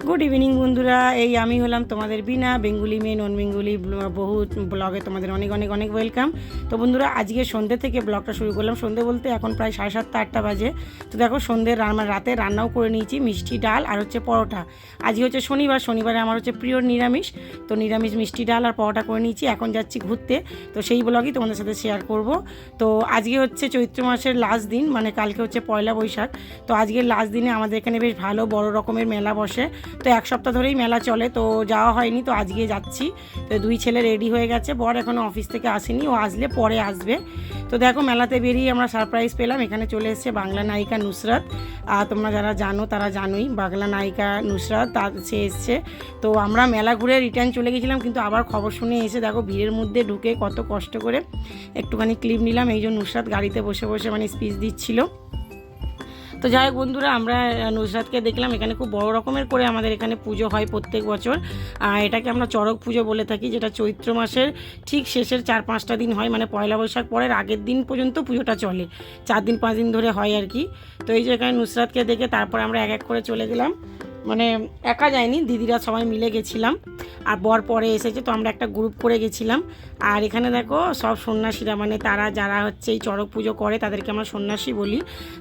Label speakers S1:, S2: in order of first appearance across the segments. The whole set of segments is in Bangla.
S1: গুড ইভিনিং বন্ধুরা, এই আমি হলাম তোমাদের বিনা বেঙ্গুলি মেয়ে নন বেঙ্গুলি বহু ব্লগে তোমাদের অনেক অনেক অনেক ওয়েলকাম। তো বন্ধুরা, আজকে সন্ধ্যে থেকে ব্লগটা শুরু করলাম। সন্ধ্যে বলতে এখন প্রায় 7:30-8টা বাজে। তো দেখো সন্ধ্যে রাতে রান্নাও করে নিয়েছি, মিষ্টি ডাল আর হচ্ছে পরোটা। আজকে হচ্ছে শনিবারে আমার হচ্ছে প্রিয় নিরামিষ। তো নিরামিষ মিষ্টি ডাল আর পরোটা করে নিয়েছি। এখন যাচ্ছি ঘুরতে, তো সেই ব্লগই তোমাদের সাথে শেয়ার করব। তো আজকে হচ্ছে চৈত্র মাসের লাস্ট দিন, মানে কালকে হচ্ছে পয়লা বৈশাখ। তো আজকের লাস্ট দিনে আমাদের এখানে বেশ ভালো বড় রকমের মেলা বসে। তো এক সপ্তাহ ধরেই মেলা চলে, তো যাওয়া হয়নি, তো আজকে যাচ্ছি। তো দুই ছেলে রেডি হয়ে গেছে, বর এখনও অফিস থেকে আসেনি, ও আসলে পরে আসবে। তো দেখো মেলাতে বেরিয়ে আমরা সারপ্রাইজ পেলাম। এখানে চলে এসেছে বাংলা নায়িকা নুসরাত। তোমরা যারা জানো তারা জানোই, বাংলা নায়িকা নুসরাত সে এসছে। তো আমরা মেলা ঘুরে রিটার্ন চলে গেছিলাম, কিন্তু আবার খবর শুনে এসে দেখো ভিড়ের মধ্যে ঢুকে কত কষ্ট করে একটুখানি ক্লিপ নিলাম। এই যে নুসরাত গাড়িতে বসে বসে মানে স্পিচ দিচ্ছিল। তো যাই হোক বন্ধুরা, আমরা নুসরাতকে দেখলাম। এখানে খুব বড় রকমের করে আমাদের এখানে পুজো হয় প্রত্যেক বছর। এটাকে আমরা চড়ক পুজো বলে থাকি, যেটা চৈত্র মাসের ঠিক শেষের 4-5টা দিন হয়, মানে পয়লা বৈশাখ পরের আগের দিন পর্যন্ত পুজোটা চলে, 4-5 দিন ধরে হয় আর কি। তো এই যে এখানে নুসরাতকে দেখে তারপর আমরা এক এক করে চলে গেলাম, মানে একা যায়নি, দিদিরা সবাই মিলে গেছিলাম। আর বর পরে এসেছে, তো আমরা একটা গ্রুপ করে গেছিলাম। আর এখানে দেখো সব সন্ন্যাসীরা, মানে তারা যারা হচ্ছে এই চড়ক পুজো করে তাদেরকে আমরা সন্ন্যাসী বলি।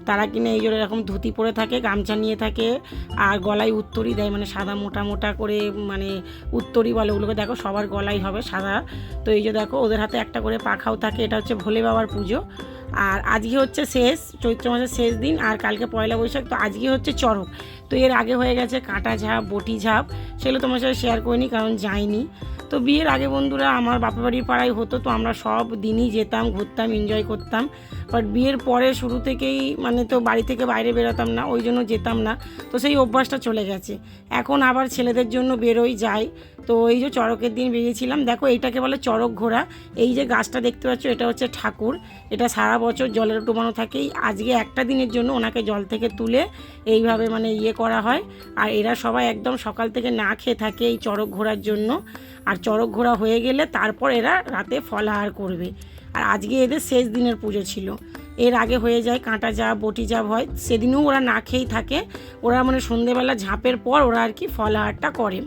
S1: তারা কিনা এই জন্য এরকম ধুতি পরে থাকে, গামছা নিয়ে থাকে, আর গলায় উত্তরী দেয়, মানে সাদা মোটা মোটা করে, মানে উত্তরী বলে ওগুলোকে। দেখো সবার গলায় হবে সাদা। তো এই যে দেখো ওদের হাতে একটা করে পাখাও থাকে, এটা হচ্ছে ভোলে বাবার পুজো। আর আজকে হচ্ছে শেষ চৈত্র মাসের শেষ দিন, আর কালকে পয়লা বৈশাখ। তো আজকে হচ্ছে চড়ক। তো এর আগে হয়ে গেছে কাঁটা ঝাঁপ, বটি ঝাঁপ, সেগুলো তোমার সাথে শেয়ার করিনি কারণ যাইনি। তো বিয়ের আগে বন্ধুরা আমার বাপা বাড়ির পাড়ায় হতো, তো আমরা সব দিনই যেতাম, ঘুরতাম, এনজয় করতাম। বাট বিয়ের পরে শুরু থেকেই মানে তো বাড়ি থেকে বাইরে বেরোতাম না, ওই জন্য যেতাম না। তো সেই অভ্যাসটা চলে গেছে। এখন আবার ছেলেদের জন্য বেরোই, যাই। তো এই যে চড়কের দিন বেরিয়েছিলাম। দেখো এইটাকে বলে চড়ক ঘোড়া। এই যে গাছটা দেখতে পাচ্ছ, এটা হচ্ছে ঠাকুর। এটা সারা বছর জলের ডোবানো থাকেই, আজকে একটা দিনের জন্য ওনাকে জল থেকে তুলে এইভাবে মানে করা হয়। আর এরা সবাই একদম সকাল থেকে না খেয়ে থাকে এই চড়ক ঘোরার জন্য। আর চড়ক ঘোরা হয়ে গেলে তারপর এরা রাতে ফলাহার করবে। আর আজকে এদের শেষ দিনের পুজো ছিল। এর আগে হয়ে যায় কাঁটা জাপ, বটি জাপ হয়, সেদিনও ওরা না খেয়েই থাকে। ওরা মানে সন্ধেবেলা ঝাঁপের পর ওরা আর কি ফলাহারটা করে।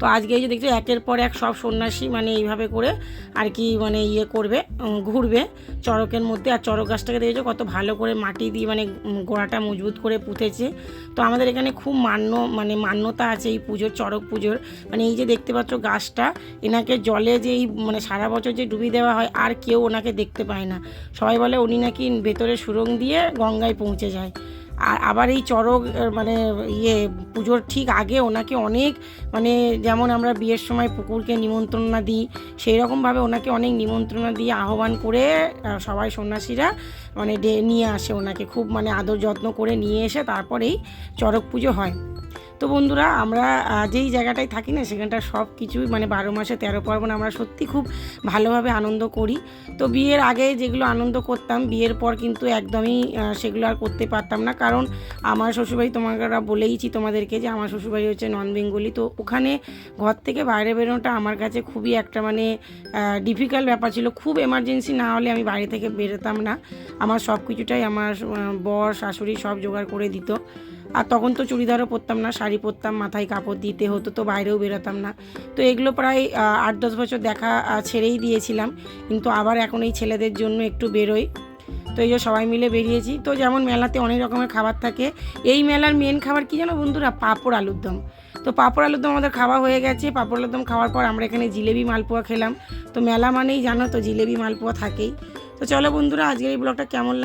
S1: তো আজকে এই যে দেখছো একের পর এক সব সন্ন্যাসী মানে এইভাবে করে আর কি মানে করবে, ঘুরবে চড়কের মধ্যে। আর চড়ক গাছটাকে দেখেছো কত ভালো করে মাটি দিয়ে মানে গোড়াটা মজবুত করে পুঁতেছে। তো আমাদের এখানে খুব মান্যতা আছে এই পুজোর, চড়ক পুজোর। মানে এই যে দেখতে পাচ্ছ গাছটা, এনাকে জলে যেই মানে সারা বছর যে ডুবিয়ে দেওয়া হয়, আর কেউ ওনাকে দেখতে পায় না। সবাই বলে উনি নাকি ভেতরে সুড়ঙ্গ দিয়ে গঙ্গায় পৌঁছে যায়। আর আবার এই চড়ক মানে পুজোর ঠিক আগে ওনাকে অনেক মানে যেমন আমরা বিয়ের সময় পুকুরকে নিমন্ত্রণা দিই, সেই রকমভাবে ওনাকে অনেক নিমন্ত্রণা দিয়ে আহ্বান করে সবাই সন্ন্যাসীরা মানে নিয়ে আসে ওনাকে, খুব মানে আদর যত্ন করে নিয়ে এসে তারপরেই চড়ক পুজো হয়। তো বন্ধুরা, আমরা যেই জায়গাটায় থাকি না সেখানটা সব কিছুই মানে 12 মাসে 13 পার্বণ আমরা সত্যি খুব ভালোভাবে আনন্দ করি। তো বিয়ের আগে যেগুলো আনন্দ করতাম, বিয়ের পর কিন্তু একদমই সেগুলো আর করতে পারতাম না। কারণ আমার শ্বশুরবাড়ি, তোমরা বলেইছি তোমাদেরকে যে আমার শ্বশুরবাড়ি হচ্ছে নন বেঙ্গলি। তো ওখানে ঘর থেকে বাইরে বেরোনোটা আমার কাছে খুবই একটা মানে ডিফিকাল্ট ব্যাপার ছিল। খুব এমার্জেন্সি না হলে আমি বাইরে থেকে বেরোতাম না। আমার সব কিছুটাই আমার বর শাশুড়ি সব জোগাড় করে দিত। আর তখন তো চুড়িদারও পরতাম না, শাড়ি পরতাম, মাথায় কাপড় দিতে হতো, তো বাইরেও বেরোতাম না। তো এগুলো প্রায় 8-10 বছর দেখা ছেড়েই দিয়েছিলাম, কিন্তু আবার এখন এই ছেলেদের জন্য একটু বেরোই। তো এই যে সবাই মিলে বেরিয়েছি। তো যেমন মেলাতে অনেক রকমের খাবার থাকে, এই মেলার মেন খাবার কী জানো বন্ধুরা? পাঁপড় আলুর দম। তো পাঁপড় আলুর দম আমাদের খাওয়া হয়ে গেছে। পাঁপড় আলুর দম খাওয়ার পর আমরা এখানে জিলেবি মালপোয়া খেলাম। তো মেলা মানেই জানো তো জিলেবি মালপোয়া থাকেই। তো চলো বন্ধুরা, আজকের এই ব্লগটা কেমন